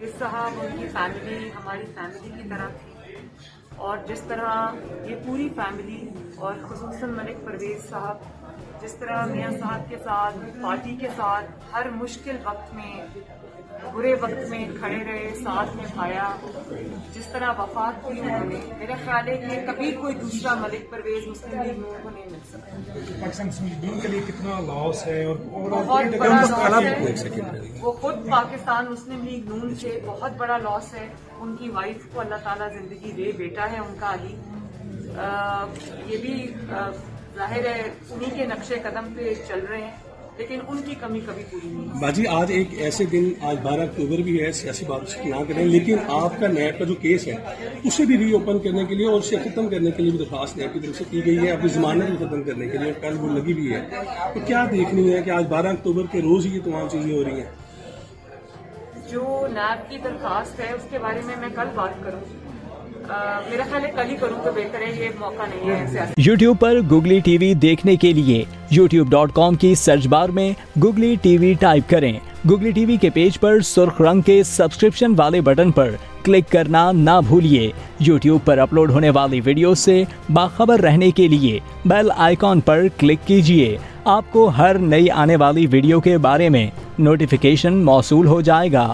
इस साहब उनकी फैमिली हमारी फैमिली की तरह थी और जिस तरह ये पूरी फैमिली और खुसूसन मलिक परवेज साहब जिस तरह मियां साहब के साथ पार्टी के साथ हर मुश्किल वक्त में बुरे वक्त में खड़े रहे, साथ में खाया, जिस तरह वफात की उन्होंने, मेरा ख्याल है कि कभी कोई दूसरा मलिक परवेज मुस्लिम लीग नून को नहीं मिल सकता। पाकिस्तान मुस्लिम लीग के लिए कितना लॉस है और बहुत बड़ा लॉस है। वो खुद पाकिस्तान मुस्लिम लीग नून से बहुत बड़ा लॉस है। उनकी वाइफ को अल्लाह ताला जिंदगी दे, बेटा है उनका अली। ये भी जाहिर है उन्हीं के नक्शे कदम पे चल रहे हैं, लेकिन उनकी कमी कभी पूरी नहीं। बाजी आज एक ऐसे दिन, आज 12 अक्टूबर भी है, सियासी बात ना करें, लेकिन आपका नैब का जो केस है उसे भी रीओपन करने के लिए और उसे खत्म करने के लिए भी दरख्वास्त नैब की तरफ से की गई है, अपनी जमानत भी खत्म करने के लिए कल वो लगी भी है। तो क्या देखनी है कि आज 12 अक्टूबर के रोज ही ये तमाम चीजें हो रही हैं? जो नैब की दरखास्त है उसके बारे में मैं कल बात करूँ, मेरा ख्याल है कल ही करूँ तो बेहतर है, ये मौका नहीं है सियासी। YouTube पर Google TV देखने के लिए youtube.com की सर्च बार में Google TV टाइप करें। Google TV के पेज पर सुर्ख रंग के सब्सक्रिप्शन वाले बटन पर क्लिक करना ना भूलिए। YouTube पर अपलोड होने वाली वीडियो से बाखबर रहने के लिए बेल आइकॉन पर क्लिक कीजिए। आपको हर नई आने वाली वीडियो के बारे में नोटिफिकेशन मौसूल हो जाएगा।